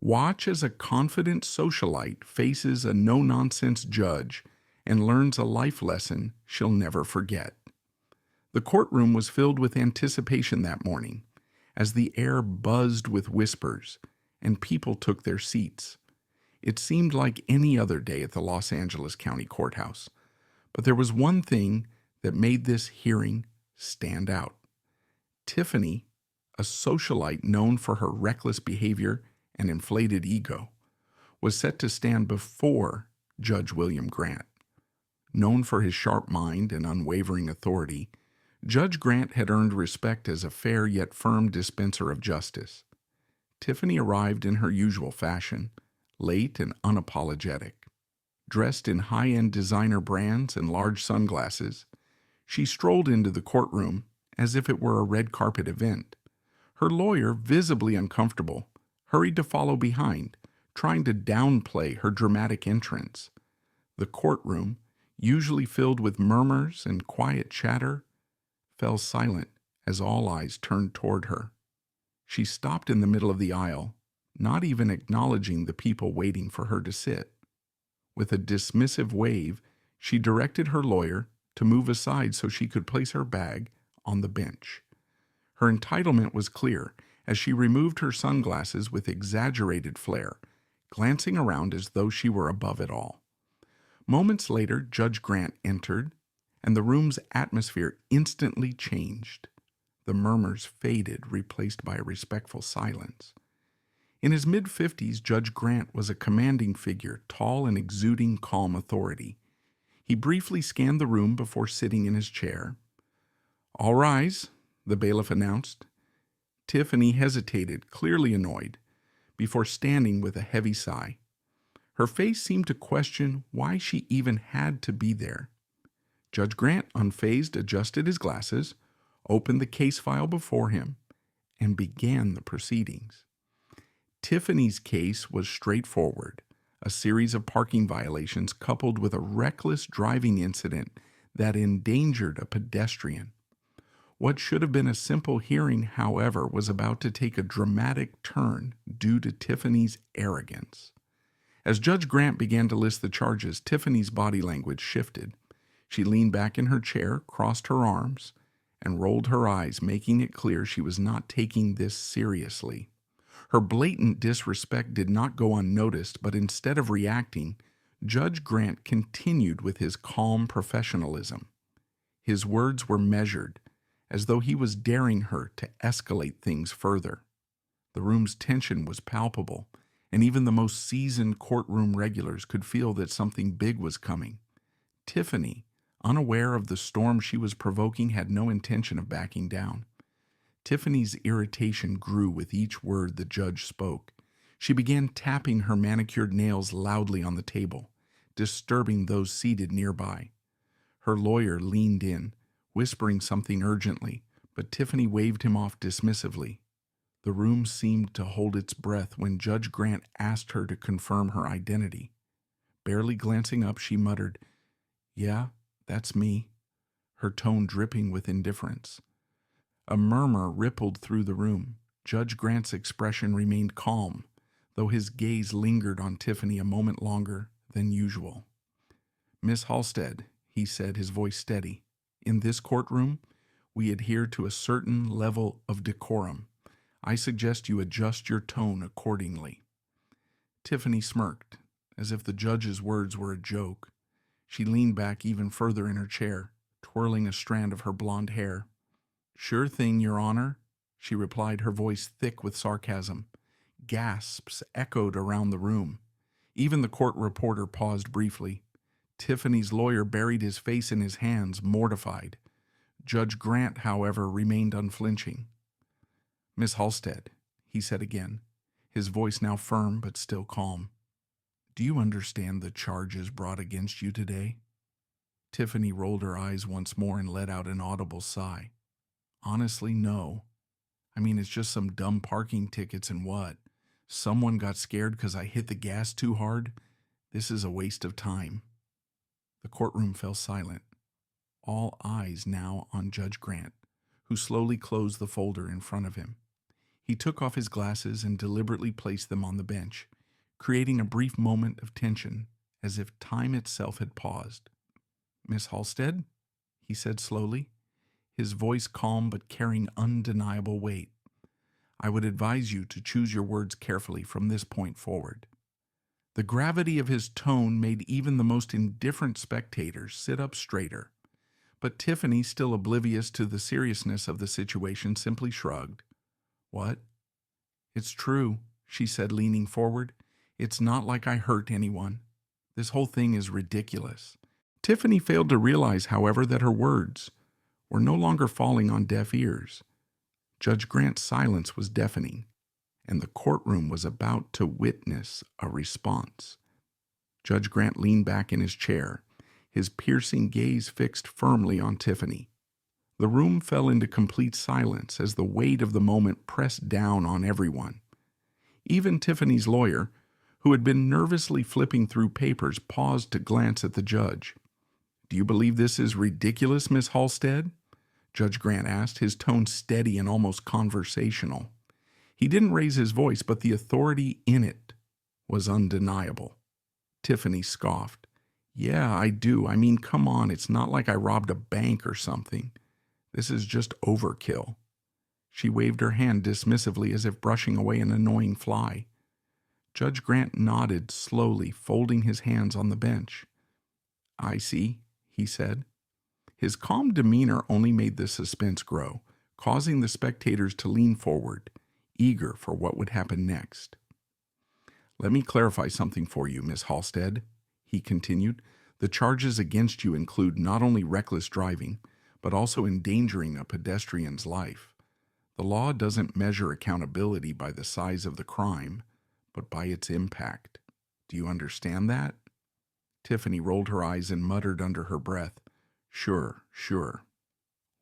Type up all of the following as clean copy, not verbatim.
Watch as a confident socialite faces a no-nonsense judge and learns a life lesson she'll never forget. The courtroom was filled with anticipation that morning, as the air buzzed with whispers and people took their seats. It seemed like any other day at the Los Angeles County Courthouse, but there was one thing that made this hearing stand out. Tiffany, a socialite known for her reckless behavior and inflated ego, was set to stand before Judge William Grant. Known for his sharp mind and unwavering authority, Judge Grant had earned respect as a fair yet firm dispenser of justice. Tiffany arrived in her usual fashion, late and unapologetic. Dressed in high-end designer brands and large sunglasses, she strolled into the courtroom as if it were a red carpet event. Her lawyer, visibly uncomfortable, hurried to follow behind, trying to downplay her dramatic entrance. The courtroom, usually filled with murmurs and quiet chatter, fell silent as all eyes turned toward her. She stopped in the middle of the aisle, not even acknowledging the people waiting for her to sit. With a dismissive wave, she directed her lawyer to move aside so she could place her bag on the bench. Her entitlement was clear as she removed her sunglasses with exaggerated flair, glancing around as though she were above it all. Moments later, Judge Grant entered, and the room's atmosphere instantly changed. The murmurs faded, replaced by a respectful silence. In his mid-50s, Judge Grant was a commanding figure, tall and exuding calm authority. He briefly scanned the room before sitting in his chair. "All rise," the bailiff announced. Tiffany hesitated, clearly annoyed, before standing with a heavy sigh. Her face seemed to question why she even had to be there. Judge Grant, unfazed, adjusted his glasses, opened the case file before him, and began the proceedings. Tiffany's case was straightforward, a series of parking violations coupled with a reckless driving incident that endangered a pedestrian. What should have been a simple hearing, however, was about to take a dramatic turn due to Tiffany's arrogance. As Judge Grant began to list the charges, Tiffany's body language shifted. She leaned back in her chair, crossed her arms, and rolled her eyes, making it clear she was not taking this seriously. Her blatant disrespect did not go unnoticed, but instead of reacting, Judge Grant continued with his calm professionalism. His words were measured, as though he was daring her to escalate things further. The room's tension was palpable, and even the most seasoned courtroom regulars could feel that something big was coming. Tiffany, unaware of the storm she was provoking, had no intention of backing down. Tiffany's irritation grew with each word the judge spoke. She began tapping her manicured nails loudly on the table, disturbing those seated nearby. Her lawyer leaned in, whispering something urgently, but Tiffany waved him off dismissively. The room seemed to hold its breath when Judge Grant asked her to confirm her identity. Barely glancing up, she muttered, "Yeah, that's me," her tone dripping with indifference. A murmur rippled through the room. Judge Grant's expression remained calm, though his gaze lingered on Tiffany a moment longer than usual. "Miss Halstead," he said, his voice steady, "in this courtroom, we adhere to a certain level of decorum. I suggest you adjust your tone accordingly." Tiffany smirked, as if the judge's words were a joke. She leaned back even further in her chair, twirling a strand of her blonde hair. "Sure thing, Your Honor," she replied, her voice thick with sarcasm. Gasps echoed around the room. Even the court reporter paused briefly. Tiffany's lawyer buried his face in his hands, mortified. Judge Grant, however, remained unflinching. "Miss Halstead," he said again, his voice now firm but still calm. "Do you understand the charges brought against you today?" Tiffany rolled her eyes once more and let out an audible sigh. "Honestly, no. I mean, it's just some dumb parking tickets and what? Someone got scared because I hit the gas too hard? This is a waste of time." The courtroom fell silent, all eyes now on Judge Grant, who slowly closed the folder in front of him. He took off his glasses and deliberately placed them on the bench, creating a brief moment of tension, as if time itself had paused. "Miss Halstead?" he said slowly, his voice calm but carrying undeniable weight. "I would advise you to choose your words carefully from this point forward." The gravity of his tone made even the most indifferent spectators sit up straighter, but Tiffany, still oblivious to the seriousness of the situation, simply shrugged. "What?" "It's true," she said, leaning forward. "It's not like I hurt anyone. This whole thing is ridiculous." Tiffany failed to realize, however, that her words were no longer falling on deaf ears. Judge Grant's silence was deafening, and the courtroom was about to witness a response. Judge Grant leaned back in his chair, his piercing gaze fixed firmly on Tiffany. The room fell into complete silence as the weight of the moment pressed down on everyone. Even Tiffany's lawyer, who had been nervously flipping through papers, paused to glance at the judge. "Do you believe this is ridiculous, Miss Halstead?" Judge Grant asked, his tone steady and almost conversational. He didn't raise his voice, but the authority in it was undeniable. Tiffany scoffed. "Yeah, I do. I mean, come on, it's not like I robbed a bank or something. This is just overkill." She waved her hand dismissively as if brushing away an annoying fly. Judge Grant nodded slowly, folding his hands on the bench. "I see," he said. His calm demeanor only made the suspense grow, causing the spectators to lean forward, eager for what would happen next. "Let me clarify something for you, Miss Halstead," he continued. "The charges against you include not only reckless driving, but also endangering a pedestrian's life. The law doesn't measure accountability by the size of the crime, but by its impact. Do you understand that?" Tiffany rolled her eyes and muttered under her breath, "Sure, sure.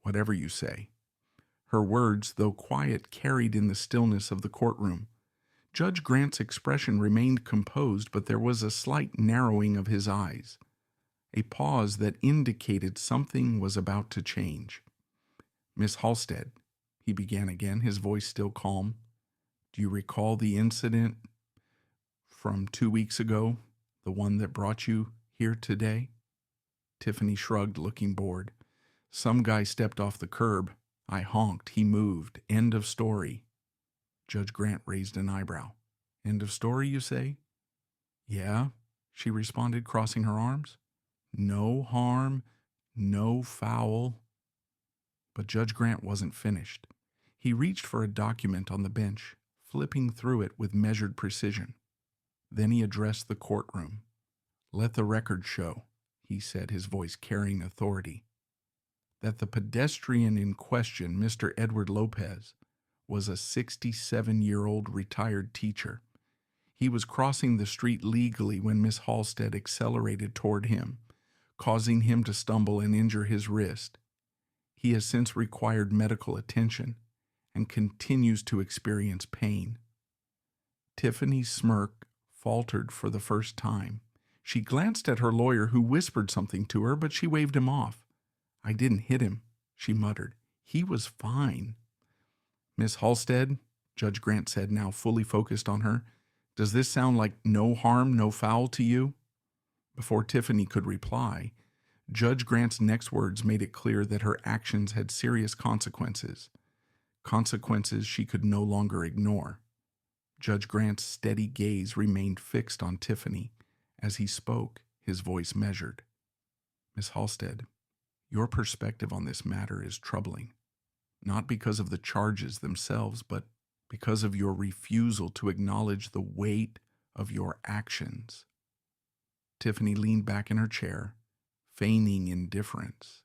Whatever you say." Her words, though quiet, carried in the stillness of the courtroom. Judge Grant's expression remained composed, but there was a slight narrowing of his eyes, a pause that indicated something was about to change. "Miss Halstead," he began again, his voice still calm, "do you recall the incident from 2 weeks ago, the one that brought you here today?" Tiffany shrugged, looking bored. "Some guy stepped off the curb. I honked. He moved. End of story." Judge Grant raised an eyebrow. "End of story, you say?" "Yeah," she responded, crossing her arms. "No harm, no foul." But Judge Grant wasn't finished. He reached for a document on the bench, flipping through it with measured precision. Then he addressed the courtroom. "Let the record show," he said, his voice carrying authority, "that the pedestrian in question, Mr. Edward Lopez, was a 67-year-old retired teacher. He was crossing the street legally when Miss Halstead accelerated toward him, causing him to stumble and injure his wrist. He has since required medical attention and continues to experience pain." Tiffany's smirk faltered for the first time. She glanced at her lawyer, who whispered something to her, but she waved him off. "I didn't hit him," she muttered. "He was fine." "Miss Halstead," Judge Grant said, now fully focused on her, "does this sound like no harm, no foul to you?" Before Tiffany could reply, Judge Grant's next words made it clear that her actions had serious consequences, consequences she could no longer ignore. Judge Grant's steady gaze remained fixed on Tiffany. As he spoke, his voice measured. "Miss Halstead, your perspective on this matter is troubling, not because of the charges themselves, but because of your refusal to acknowledge the weight of your actions." Tiffany leaned back in her chair, feigning indifference,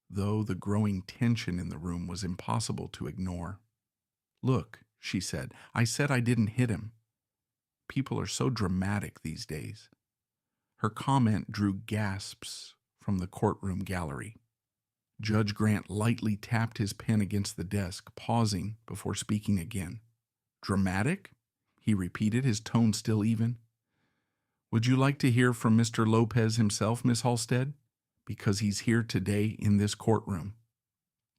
though the growing tension in the room was impossible to ignore. "Look," she said, "I said I didn't hit him. People are so dramatic these days." Her comment drew gasps from the courtroom gallery. Judge Grant lightly tapped his pen against the desk, pausing before speaking again. "Dramatic?" he repeated, his tone still even. "Would you like to hear from Mr. Lopez himself, Miss Halstead? Because he's here today in this courtroom."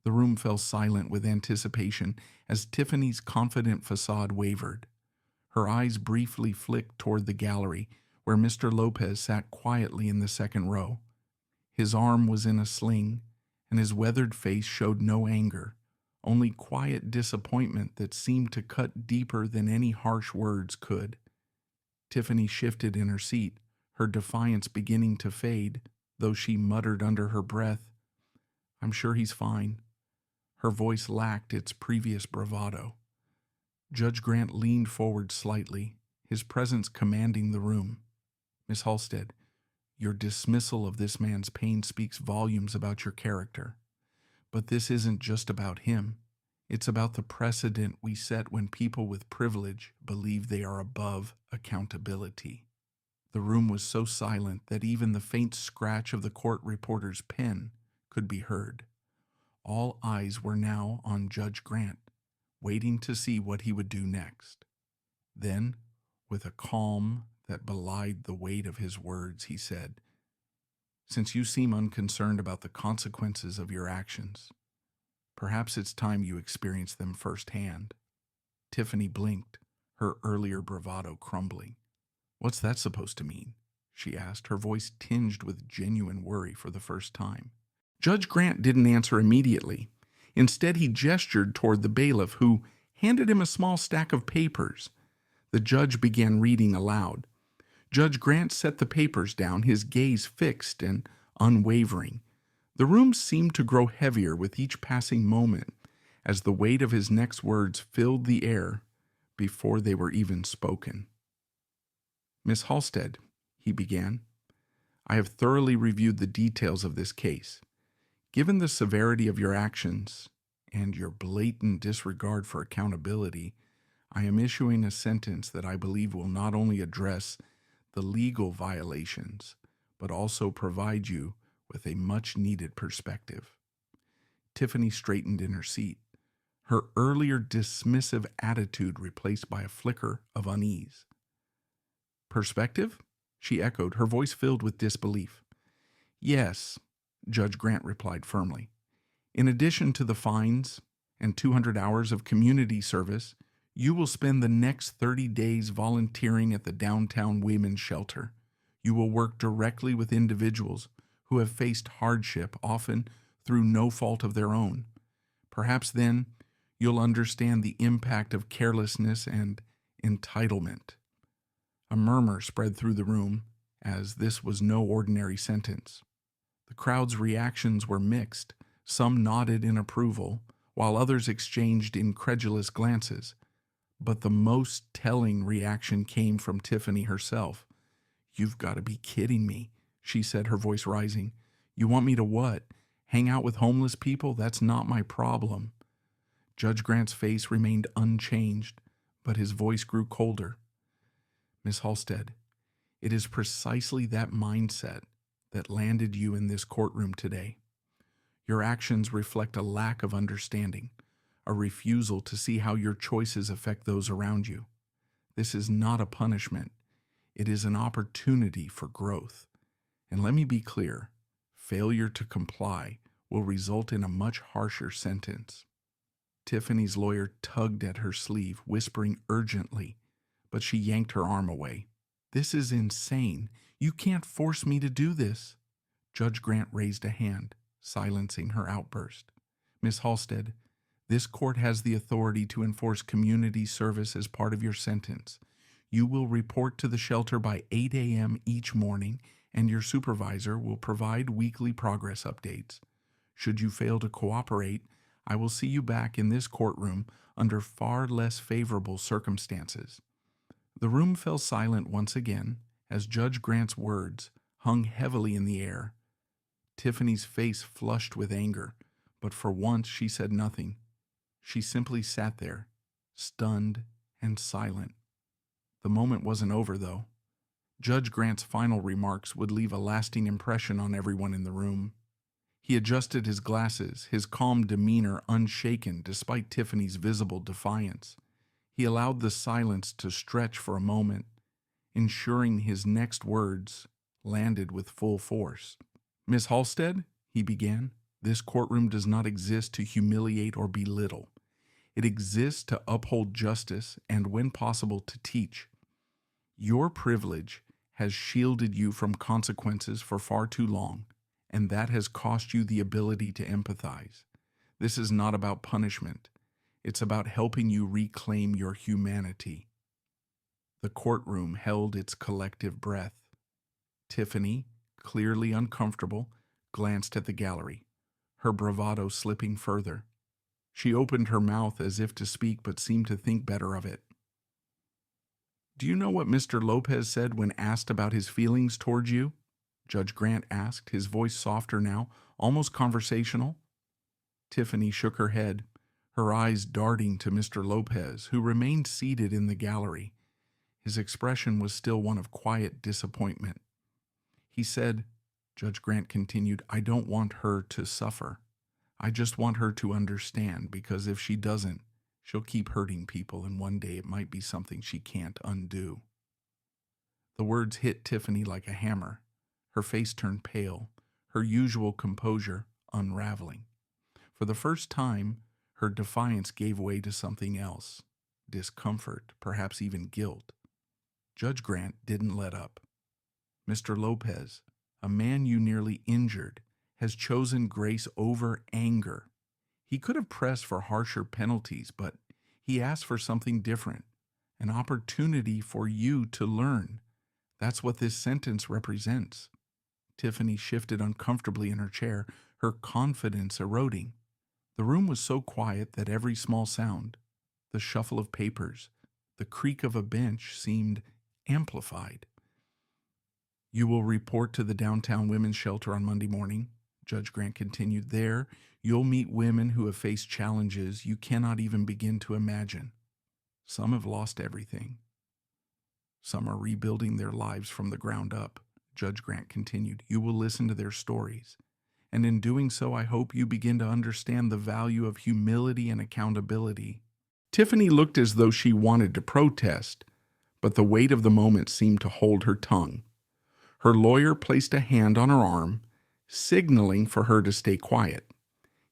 The room fell silent with anticipation as Tiffany's confident facade wavered. Her eyes briefly flicked toward the gallery, where Mr. Lopez sat quietly in the second row. His arm was in a sling, and his weathered face showed no anger, only quiet disappointment that seemed to cut deeper than any harsh words could. Tiffany shifted in her seat, her defiance beginning to fade, though she muttered under her breath, "I'm sure he's fine." Her voice lacked its previous bravado. Judge Grant leaned forward slightly, his presence commanding the room. "Miss Halstead, your dismissal of this man's pain speaks volumes about your character. But this isn't just about him. It's about the precedent we set when people with privilege believe they are above accountability." The room was so silent that even the faint scratch of the court reporter's pen could be heard. All eyes were now on Judge Grant, waiting to see what he would do next. Then, with a calm that belied the weight of his words, he said, "Since you seem unconcerned about the consequences of your actions, perhaps it's time you experience them firsthand." Tiffany blinked, her earlier bravado crumbling. "What's that supposed to mean?" she asked, her voice tinged with genuine worry for the first time. Judge Grant didn't answer immediately. Instead, he gestured toward the bailiff, who handed him a small stack of papers. The judge began reading aloud. Judge Grant set the papers down, his gaze fixed and unwavering. The room seemed to grow heavier with each passing moment, as the weight of his next words filled the air before they were even spoken. "Miss Halstead," he began, "I have thoroughly reviewed the details of this case. Given the severity of your actions and your blatant disregard for accountability, I am issuing a sentence that I believe will not only address the legal violations, but also provide you with a much-needed perspective." Tiffany straightened in her seat, her earlier dismissive attitude replaced by a flicker of unease. "Perspective?" she echoed, her voice filled with disbelief. "Yes," Judge Grant replied firmly. "In addition to the fines and 200 hours of community service, you will spend the next 30 days volunteering at the downtown women's shelter. You will work directly with individuals who have faced hardship, often through no fault of their own. Perhaps then you'll understand the impact of carelessness and entitlement." A murmur spread through the room, as this was no ordinary sentence. The crowd's reactions were mixed. Some nodded in approval, while others exchanged incredulous glances. But the most telling reaction came from Tiffany herself. "You've got to be kidding me," she said, her voice rising. "You want me to what? Hang out with homeless people? That's not my problem." Judge Grant's face remained unchanged, but his voice grew colder. "Miss Halstead, it is precisely that mindset that landed you in this courtroom today. Your actions reflect a lack of understanding, a refusal to see how your choices affect those around you. This is not a punishment. It is an opportunity for growth. And let me be clear, failure to comply will result in a much harsher sentence." Tiffany's lawyer tugged at her sleeve, whispering urgently, but she yanked her arm away. "This is insane. You can't force me to do this." Judge Grant raised a hand, silencing her outburst. "Miss Halstead, this court has the authority to enforce community service as part of your sentence. You will report to the shelter by 8 a.m. each morning, and your supervisor will provide weekly progress updates. Should you fail to cooperate, I will see you back in this courtroom under far less favorable circumstances." The room fell silent once again as Judge Grant's words hung heavily in the air. Tiffany's face flushed with anger, but for once she said nothing. She simply sat there, stunned and silent. The moment wasn't over, though. Judge Grant's final remarks would leave a lasting impression on everyone in the room. He adjusted his glasses, his calm demeanor unshaken despite Tiffany's visible defiance. He allowed the silence to stretch for a moment, ensuring his next words landed with full force. "Miss Halstead," he began, This courtroom does not exist to humiliate or belittle. It exists to uphold justice and, when possible, to teach. Your privilege has shielded you from consequences for far too long, and that has cost you the ability to empathize. This is not about punishment. It's about helping you reclaim your humanity. The courtroom held its collective breath. Tiffany, clearly uncomfortable, glanced at the gallery, her bravado slipping further. She opened her mouth as if to speak, but seemed to think better of it. "Do you know what Mr. Lopez said when asked about his feelings towards you?" Judge Grant asked, his voice softer now, almost conversational. Tiffany shook her head, her eyes darting to Mr. Lopez, who remained seated in the gallery. His expression was still one of quiet disappointment. "He said," Judge Grant continued, "I don't want her to suffer. I just want her to understand, because if she doesn't, she'll keep hurting people, and one day it might be something she can't undo." The words hit Tiffany like a hammer. Her face turned pale, her usual composure unraveling. For the first time, her defiance gave way to something else, discomfort, perhaps even guilt. Judge Grant didn't let up. "Mr. Lopez, a man you nearly injured, has chosen grace over anger. He could have pressed for harsher penalties, but he asked for something different, an opportunity for you to learn. That's what this sentence represents." Tiffany shifted uncomfortably in her chair, her confidence eroding. The room was so quiet that every small sound, the shuffle of papers, the creak of a bench, seemed amplified. "You will report to the downtown women's shelter on Monday morning," Judge Grant continued. "There, you'll meet women who have faced challenges you cannot even begin to imagine. Some have lost everything. Some are rebuilding their lives from the ground up," Judge Grant continued. "You will listen to their stories, and in doing so, I hope you begin to understand the value of humility and accountability." Tiffany looked as though she wanted to protest, but the weight of the moment seemed to hold her tongue. Her lawyer placed a hand on her arm, signaling for her to stay quiet.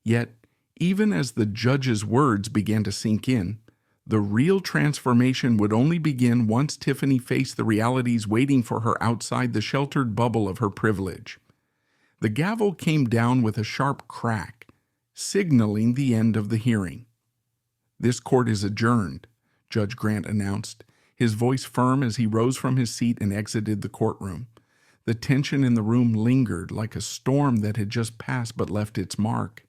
Yet, even as the judge's words began to sink in, the real transformation would only begin once Tiffany faced the realities waiting for her outside the sheltered bubble of her privilege. The gavel came down with a sharp crack, signaling the end of the hearing. "This court is adjourned," Judge Grant announced, his voice firm as he rose from his seat and exited the courtroom. The tension in the room lingered like a storm that had just passed but left its mark.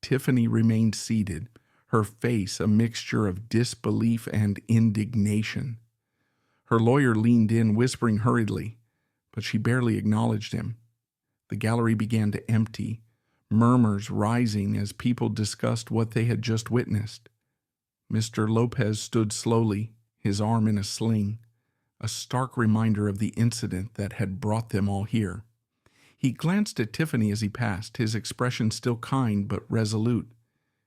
Tiffany remained seated, her face a mixture of disbelief and indignation. Her lawyer leaned in, whispering hurriedly, but she barely acknowledged him. The gallery began to empty, murmurs rising as people discussed what they had just witnessed. Mr. Lopez stood slowly, his arm in a sling, a stark reminder of the incident that had brought them all here. He glanced at Tiffany as he passed, his expression still kind but resolute.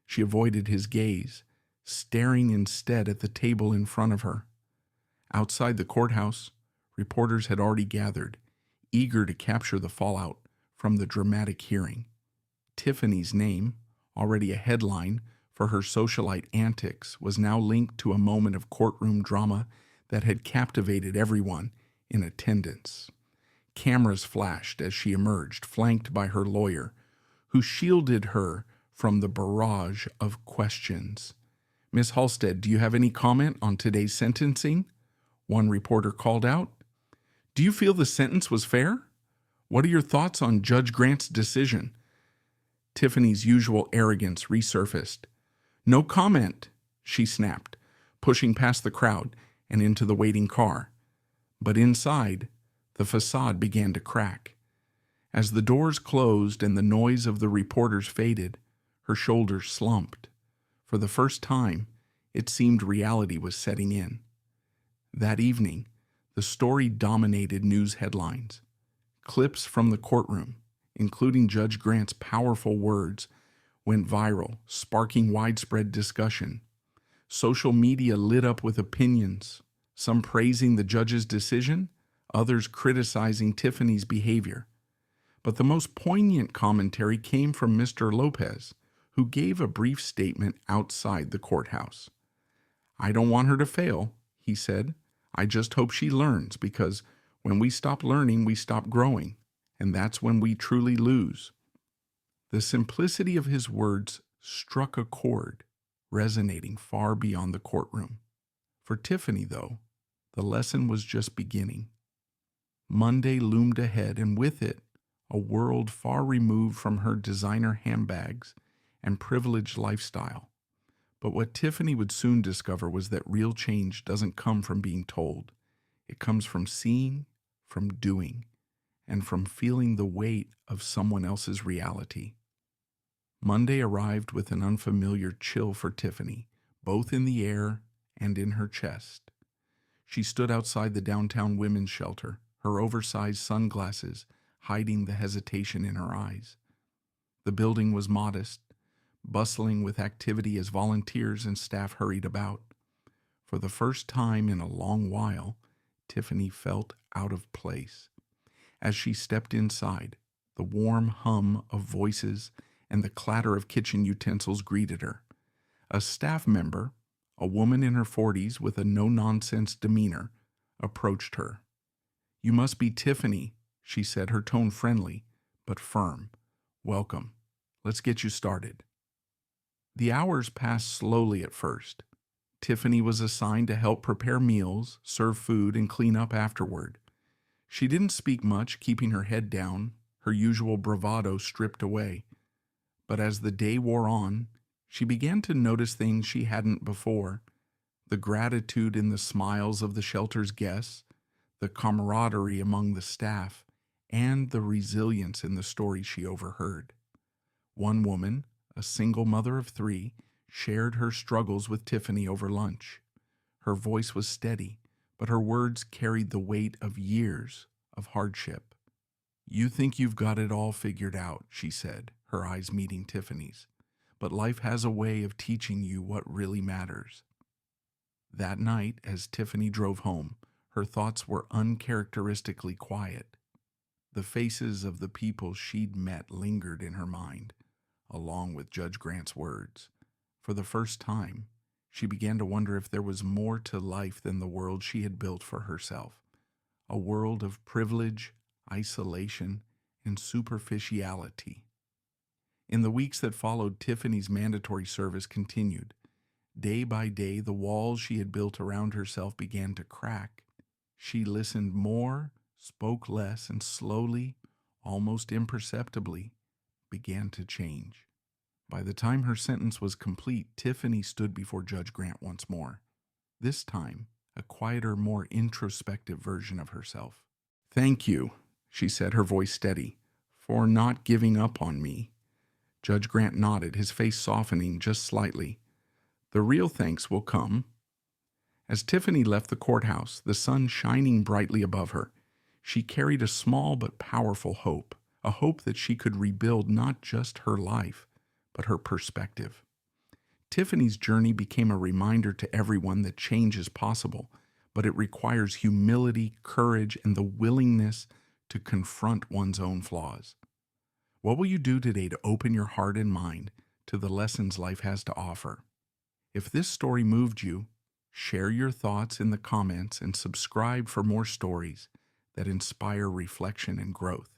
She avoided his gaze, staring instead at the table in front of her. Outside the courthouse, reporters had already gathered, eager to capture the fallout from the dramatic hearing. Tiffany's name, already a headline for her socialite antics, was now linked to a moment of courtroom drama that had captivated everyone in attendance. Cameras flashed as she emerged, flanked by her lawyer, who shielded her from the barrage of questions. "Miss Halstead, do you have any comment on today's sentencing?" one reporter called out. "Do you feel the sentence was fair? What are your thoughts on Judge Grant's decision?" Tiffany's usual arrogance resurfaced. "No comment," she snapped, pushing past the crowd and into the waiting car. But inside, the facade began to crack. As the doors closed and the noise of the reporters faded, her shoulders slumped. For the first time, it seemed reality was setting in. That evening, the story dominated news headlines. Clips from the courtroom, including Judge Grant's powerful words, went viral, sparking widespread discussion. Social media lit up with opinions, some praising the judge's decision, others criticizing Tiffany's behavior. But the most poignant commentary came from Mr. Lopez, who gave a brief statement outside the courthouse. "I don't want her to fail," he said. "I just hope she learns, because when we stop learning, we stop growing, and that's when we truly lose." The simplicity of his words struck a chord, resonating far beyond the courtroom. For Tiffany, though, the lesson was just beginning. Monday loomed ahead, and with it, a world far removed from her designer handbags and privileged lifestyle. But what Tiffany would soon discover was that real change doesn't come from being told. It comes from seeing, from doing, and from feeling the weight of someone else's reality. Monday arrived with an unfamiliar chill for Tiffany, both in the air and in her chest. She stood outside the downtown women's shelter, her oversized sunglasses hiding the hesitation in her eyes. The building was modest, bustling with activity as volunteers and staff hurried about. For the first time in a long while, Tiffany felt out of place. As she stepped inside, the warm hum of voices and the clatter of kitchen utensils greeted her. A staff member, a woman in her 40s with a no-nonsense demeanor, approached her. "You must be Tiffany," she said, her tone friendly but firm. "Welcome. Let's get you started." The hours passed slowly at first. Tiffany was assigned to help prepare meals, serve food, and clean up afterward. She didn't speak much, keeping her head down, her usual bravado stripped away. But as the day wore on, she began to notice things she hadn't before: the gratitude in the smiles of the shelter's guests, the camaraderie among the staff, and the resilience in the stories she overheard. One woman, a single mother of 3, shared her struggles with Tiffany over lunch. Her voice was steady, but her words carried the weight of years of hardship. "You think you've got it all figured out," she said, her eyes meeting Tiffany's. "But life has a way of teaching you what really matters." That night, as Tiffany drove home, her thoughts were uncharacteristically quiet. The faces of the people she'd met lingered in her mind, along with Judge Grant's words. For the first time, she began to wonder if there was more to life than the world she had built for herself. A world of privilege, isolation, and superficiality. In the weeks that followed, Tiffany's mandatory service continued. Day by day, the walls she had built around herself began to crack. She listened more, spoke less, and slowly, almost imperceptibly, began to change. By the time her sentence was complete, Tiffany stood before Judge Grant once more. This time, a quieter, more introspective version of herself. "Thank you," she said, her voice steady, "for not giving up on me." Judge Grant nodded, his face softening just slightly. "The real thanks will come." As Tiffany left the courthouse, the sun shining brightly above her, she carried a small but powerful hope, a hope that she could rebuild not just her life, but her perspective. Tiffany's journey became a reminder to everyone that change is possible, but it requires humility, courage, and the willingness to confront one's own flaws. What will you do today to open your heart and mind to the lessons life has to offer? If this story moved you, share your thoughts in the comments and subscribe for more stories that inspire reflection and growth.